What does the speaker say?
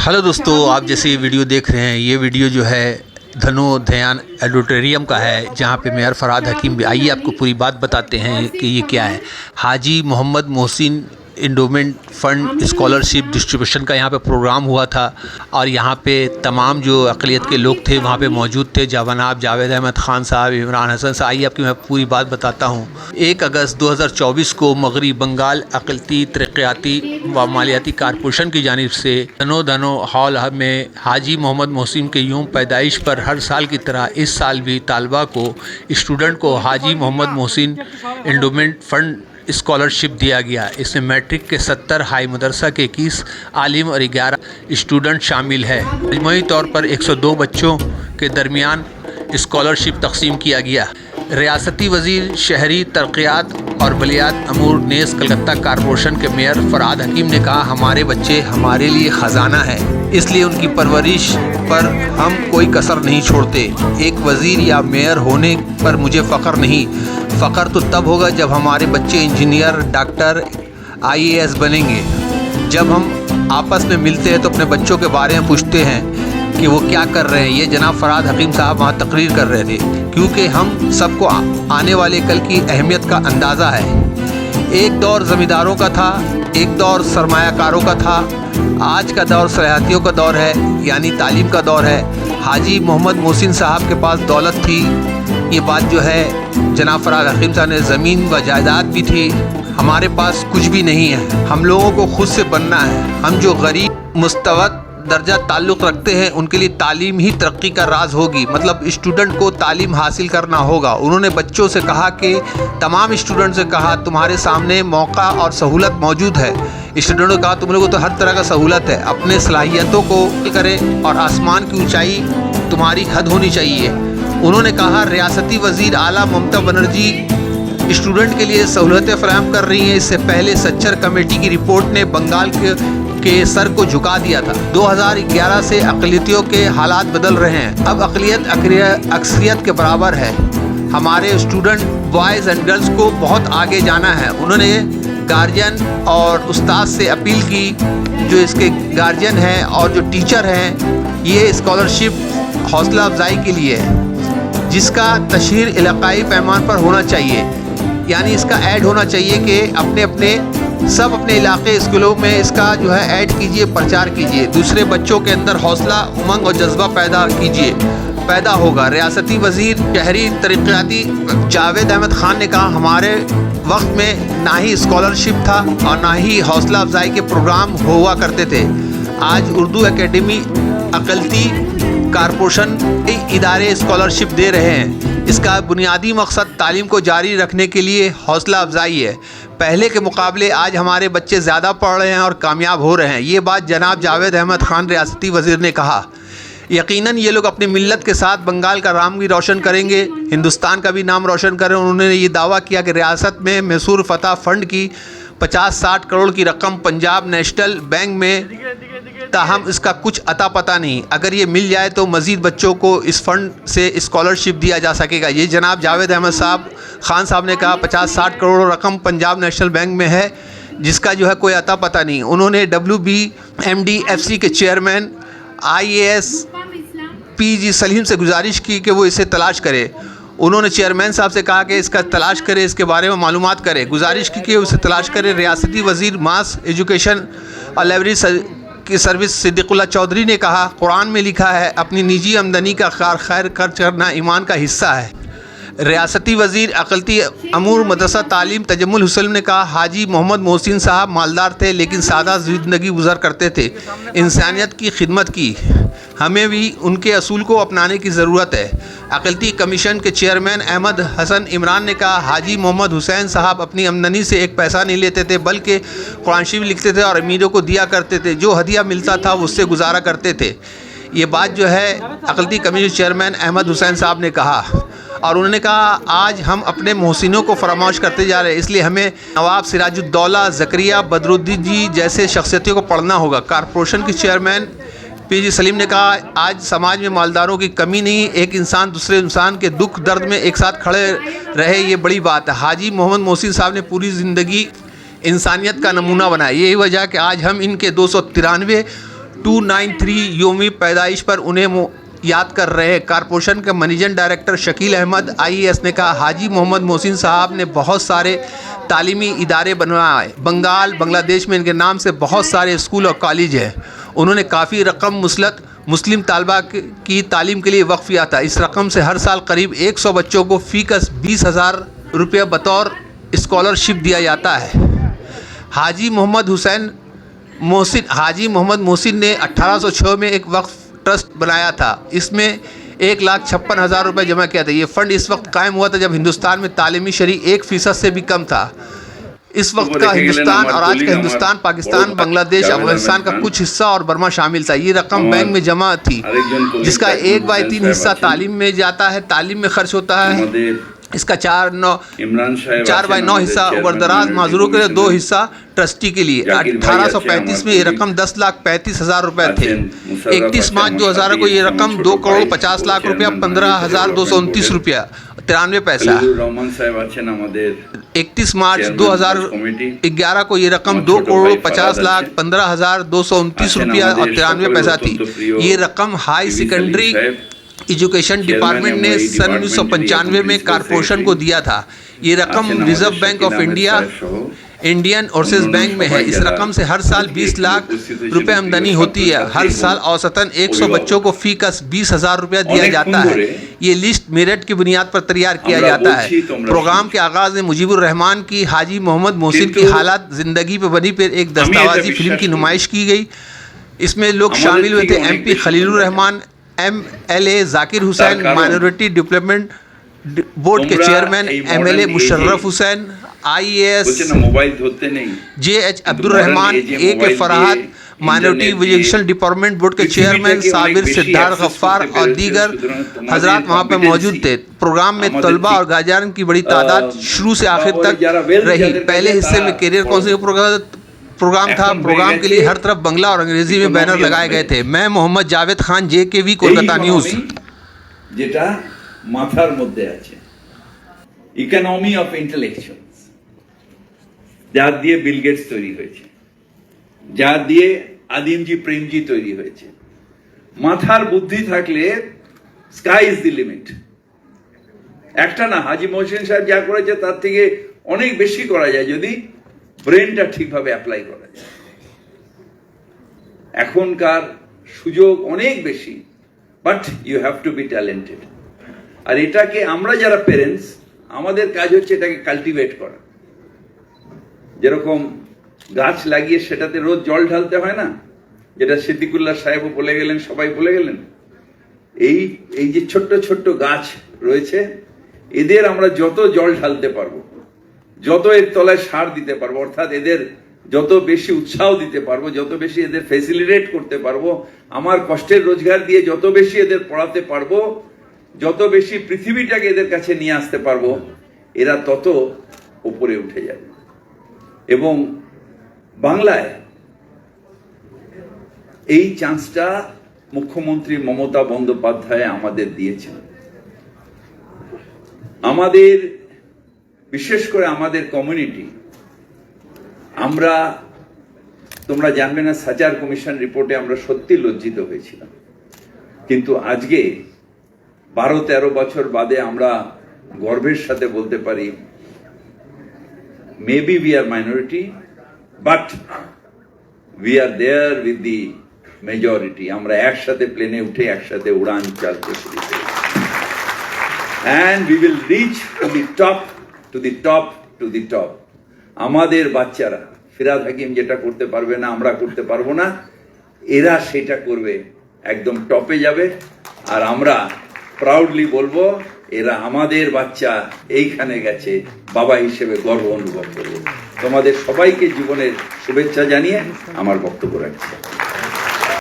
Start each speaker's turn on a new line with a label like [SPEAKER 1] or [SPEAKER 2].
[SPEAKER 1] Hello दोस्तों, आप जैसे ये वीडियो देख रहे हैं, ये वीडियो जो है धनोधयान ऑडिटोरियम का है, जहाँ पे मेयर फरहाद हकीम भी। आइए आपको पूरी बात बताते हैं कि ये क्या है। Haji Mohammad Mohsin endowment fund scholarship distribution का यहाँ पे प्रोग्राम हुआ था और यहाँ पे तमाम जो अक़लियत के लोग थे वहाँ पे मौजूद थे। जनाब जावेद अहमद ख़ान साहब, इमरान हसन साहब। आइए आपकी मैं पूरी बात बताता हूँ। 1 अगस्त 2024 को मगरबी बंगाल अक़लियती तरक्याती व मालियाती कारपोरेशन की जानिब से धनो हॉल में हाजी मोहम्मद मोहसिन के यूम पैदाइश पर हर साल की तरह इस साल भी तालबा को, स्टूडेंट को Haji Mohammad Mohsin endowment fund scholarship दिया गया। इसमें मैट्रिक के 70, हाई मदरसा के 21 आलिम और 11 स्टूडेंट शामिल है। मजमूई तौर पर 102 बच्चों के दरमियान स्कॉलरशिप तकसीम किया गया। रियासती वज़ीर शहरी तरक्यात और बलियात अमूर नेस कलकत्ता कारपोरेशन के मेयर फरहाद हकीम ने कहा, हमारे बच्चे हमारे लिए ख़जाना है, इसलिए उनकी परवरिश पर हम कोई कसर नहीं छोड़ते। एक वज़ीर या मेयर होने पर मुझे फ़ख्र नहीं, फ़ख्र तो तब होगा जब हमारे बच्चे इंजीनियर, डॉक्टर, IAS बनेंगे। जब हम आपस में मिलते हैं तो अपने बच्चों के बारे में पूछते हैं कि वो क्या कर रहे हैं। ये जनाब फरहाद हकीम साहब वहाँ तकरीर कर रहे थे, क्योंकि हम सबको आने वाले कल की अहमियत का अंदाज़ा है। एक दौर ज़मींदारों का था, एक दौर सरमायाकारों का था, आज का दौर सलाहियतों का दौर है, यानी तालीम का दौर है। हाजी मोहम्मद मोहसिन साहब के पास दौलत थी, ये बात जो है जनाब फरहाद हकीम साहब ने, ज़मीन व जायदाद भी थी। हमारे पास कुछ भी नहीं है, हम लोगों को खुद से बनना है। हम जो गरीब मुस्तवद दर्जा ताल्लुक़ रखते हैं उनके लिए तालीम ही तरक्की का राज होगी, मतलब स्टूडेंट को तालीम हासिल करना होगा। उन्होंने बच्चों से कहा कि तमाम स्टूडेंट से कहा, तुम्हारे सामने मौका और सहूलत मौजूद है। स्टूडेंटों ने कहा, तुम लोगों को तो हर तरह का सहूलत है, अपने सलाहियतों को करें और आसमान की ऊंचाई तुम्हारी हद होनी चाहिए। उन्होंने कहा, रियासती वज़ीर आला ममता बनर्जी स्टूडेंट के लिए सहूलतें फराहम कर रही हैं। इससे पहले सच्चर कमेटी की रिपोर्ट ने बंगाल के सर को झुका दिया था। 2011 से अक़लियतियों के हालात बदल रहे हैं। अब अक़लियत अक्सरियत के बराबर है। हमारे स्टूडेंट बॉयज़ एंड गर्ल्स को बहुत आगे जाना है। उन्होंने गार्जियन और उस्ताद से अपील की, जो इसके गार्जियन हैं और जो टीचर हैं, ये स्कॉलरशिप हौसला अफजाई के लिए है, जिसका तशहीर इलाक़ाई पैमाने पर होना चाहिए। यानी इसका ऐड होना चाहिए कि अपने इलाके स्कूलों में इसका जो है ऐड कीजिए, प्रचार कीजिए, दूसरे बच्चों के अंदर हौसला, उमंग और जज्बा पैदा होगा। रियासती वज़ीर शहरी तरक्याती जावेद अहमद ख़ान ने कहा, हमारे वक्त में ना ही स्कॉलरशिप था और ना ही हौसला अफजाई के प्रोग्राम हुआ करते थे। आज उर्दू एकेडमी, अक़लियती कारपोरेशन के इदारे स्कॉलरशिप दे रहे हैं। इसका बुनियादी मकसद तालीम को जारी रखने के लिए हौसला अफजाई है। पहले के मुकाबले आज हमारे बच्चे ज़्यादा पढ़ रहे हैं और कामयाब हो रहे हैं। ये बात जनाब जावेद अहमद ख़ान रियासती वज़ीर ने कहा। यकीनन ये लोग अपनी मिल्लत के साथ बंगाल का नाम भी रोशन करेंगे, हिंदुस्तान का भी नाम रोशन करें। उन्होंने ये दावा किया कि रियासत में मैसूर फ़तह फ़ंड की 50-60 करोड़ की रकम पंजाब नेशनल बैंक में, ताहम इसका कुछ अता पता नहीं। अगर ये मिल जाए तो मज़ीद बच्चों को इस फ़ंड से स्कॉलरशिप दिया जा सकेगा। ये जनाब जावेद अहमद ख़ान साहब ने कहा, 50-60 करोड़ रकम पंजाब नेशनल बैंक में है, जिसका जो है कोई अता पता नहीं। उन्होंने WBMDFC के चेयरमैन IAS PG सलीम से गुजारिश की कि वो इसे तलाश करे। उन्होंने चेयरमैन साहब से कहा कि इसका तलाश करे, इसके बारे में मालूमात करे, गुजारिश की कि उसे तलाश करे। रियासती वज़ीर मास एजुकेशन और लाइब्रेरी की सर्विस सिद्दीकुल्लाह चौधरी ने कहा, कुरान में लिखा है, अपनी निजी आमदनी का खैर खर्च करना ईमान का हिस्सा है। रियासती वज़ीर अक़लियती अमूर मदरसा तालीम तजम्मुल हुसैन ने कहा, हाजी मोहम्मद मोहसिन साहब मालदार थे लेकिन सादा ज़िंदगी गुजर करते थे, इंसानियत की खिदमत की। हमें भी उनके असूल को अपनाने की ज़रूरत है। अक़लियती कमीशन के चेयरमैन अहमद हसन इमरान ने कहा, हाजी मोहम्मद हुसैन साहब अपनी आमदनी से एक पैसा नहीं लेते थे, बल्कि कुरान शरीफ लिखते थे और अमीरों को दिया करते थे। जो हदिया मिलता था उससे गुजारा करते थे। ये बात जो है अक़लियती कमीशन चेयरमैन अहमद हुसैन साहब ने कहा। और उन्होंने कहा, आज हम अपने मोहसिनों को फरामोश करते जा रहे हैं, इसलिए हमें नवाब सिराजुद्दौला, ज़करिया बदरुद्दीन जी जैसे शख्सियतों को पढ़ना होगा। कारपोरेशन के चेयरमैन PG सलीम ने कहा, आज समाज में मालदारों की कमी नहीं, एक इंसान दूसरे इंसान के दुख दर्द में एक साथ खड़े रहे, ये बड़ी बात है। हाजी मोहम्मद मोहसिन साहब ने पूरी ज़िंदगी इंसानियत का नमूना बनाया। यही वजह कि आज हम इनके 293 293 योमी पैदाइश पर उन्हें याद कर रहे हैं। कारपोरेशन के managing director Shakeel Ahmed IAS ने कहा, हाजी मोहम्मद मोहसिन साहब ने बहुत सारे तालीमी इदारे बनवाए। बंगाल बांग्लादेश में इनके नाम से बहुत सारे स्कूल और कॉलेज हैं। उन्होंने काफ़ी रकम मुस्लिम तालबा की तालीम के लिए वक्फ किया था। इस रकम से हर साल करीब 100 बच्चों को फ़ीस 20,000 रुपये बतौर स्कॉलरशिप दिया जाता है। हाजी मोहम्मद मोहसिन ने 1806 में एक वक्फ ट्रस्ट बनाया था। इसमें 1,56,000 रुपये जमा किया था। ये फ़ंड इस वक्त कायम हुआ था जब हिंदुस्तान में तालीमी शरह 1% से भी कम था। इस वक्त का हिंदुस्तान और आज का हिंदुस्तान, पाकिस्तान, बांग्लादेश, अफगानिस्तान का कुछ हिस्सा और बर्मा शामिल था। ये रकम बैंक में जमा थी, जिसका 1/3 हिस्सा तालीम में जाता है, तालीम में खर्च होता है। इसका 4/9 हिस्सा उबरदराज माजूरों के लिए, 2 हिस्सा ट्रस्टी के लिए। 1835 में ये रकम 10,35,000 रुपये थे। 31 मार्च 2000 को ये रकम 2,50,00,000 रुपया 15,229 रुपया 93 पैसा। 31 मार्च 2011 को ये रकम 2,50,00,000 15,229 रुपया और 93 पैसा थी। ये रकम हाई सेकेंडरी एजुकेशन डिपार्टमेंट ने सन 1995 में कारपोरेशन को दिया था। ये रकम reserve bank of India, Indian overseas bank में है। इस रकम से हर साल 20 लाख रुपए आमदनी होती है। हर साल औसतन 100 बच्चों को फ़ीस 20,000 रुपया दिया जाता है। ये लिस्ट मेरिट की बुनियाद पर तैयार किया जाता है। प्रोग्राम के आगाज़ में मुजीबुर रहमान की हाजी मोहम्मद मोहसिन की हालात ज़िंदगी पर बनी पर एक दस्तावेजी फिल्म की नुमाइश की गई। इसमें लोग शामिल हुए थे MP Khalilur Rahman, MLA Zakir Hussain, minority development board के chairman MLA Musharraf Hussain, IAS JH Abdul Rahman, AK Farhad, minority education department board के चेयरमैन साबिर सिद्धार्थ गफ्फार और दीगर हजरात वहाँ पे मौजूद थे। प्रोग्राम में तलबा और गार्जियन की बड़ी तादाद शुरू से आखिर तक रही। पहले हिस्से में कैरियर काउंसिलिंग प्रोग्राम था। प्रोग्राम के लिए हर तरफ बांग्ला और अंग्रेजी में बैनर लगाए गए थे। मैं मोहम्मद जावेद खान, JKV कोलकाता न्यूज़।
[SPEAKER 2] যেটা মাথার মধ্যে আছে, ইকোনমি অফ ইন্টেলেকচুয়ালস, যার দিয়ে বিল গেটস তৈরি হয়েছে, যার দিয়ে আদিমজি প্রেমজি তৈরি হয়েছে। মাথার বুদ্ধি থাকলে স্কাই ইজ দি লিমিট। একটা না, হাজি মোহসিন সাহেব যা করেছে তার থেকে অনেক বেশি করা যায় যদি ব্রেনটা ঠিকভাবে অ্যাপ্লাই করা যায়। এখনকার সুযোগ অনেক বেশি, but you have to be talented. আর এটাকে আমরা যারা পেরেন্টস, আমাদের কাজ হচ্ছে এটাকে কাল্টিভেট করা। যেরকম গাছ লাগিয়ে সেটাতে রোজ জল ঢালতে হয় না, যেটা সিদ্দিকুল্লাহ সাহেবও বলে গেলেন, সবাই বলে গেলেন। এই যে ছোট্ট ছোট্ট গাছ রয়েছে, এদের আমরা যত জল ঢালতে পারবো, যত এর তলায় সার দিতে পারবো, অর্থাৎ এদের যত বেশি উৎসাহ দিতে পারবো, যত বেশি এদের ফেসিলিটেট করতে পারবো, আমার কষ্টের রোজগার দিয়ে যত বেশি এদের পড়াতে পারবো, যত বেশি পৃথিবীটাকে এদের কাছে নিয়ে আসতে পারবো, এরা তত উপরে উঠে যাবে। এবং বাংলায় এই চান্সটা মুখ্যমন্ত্রী মমতা বন্দ্যোপাধ্যায় আমাদের দিয়েছেন। আমাদের, বিশেষ করে আমাদের কমিউনিটি, আমরা, তোমরা জানবে না, সাচার কমিশন রিপোর্টে আমরা সত্যি লজ্জিত হয়েছিলাম। কিন্তু আজকে 12-13 বছর বাদে আমরা গর্বের সাথে বলতে পারি, maybe we are minority, but we are there with the majority. আমরা একসাথে প্লেনে উঠে একসাথে উড়ান চালতে শুরু করি। And we will reach to the top, to the top, to the top. আমাদের বাচ্চারা, ফিরাদ হাকিম যেটা করতে পারবে না, আমরা করতে পারবো না, এরা সেটা করবে, একদম টপে যাবে। আর আমরা প্রাউডলি বলবো, এরা আমাদের বাচ্চা, এইখানে গেছে, বাবা হিসেবে গর্ব অনুভব করবো। তোমাদের সবাইকে জীবনের শুভেচ্ছা জানিয়ে আমার বক্তব্য রাখছি।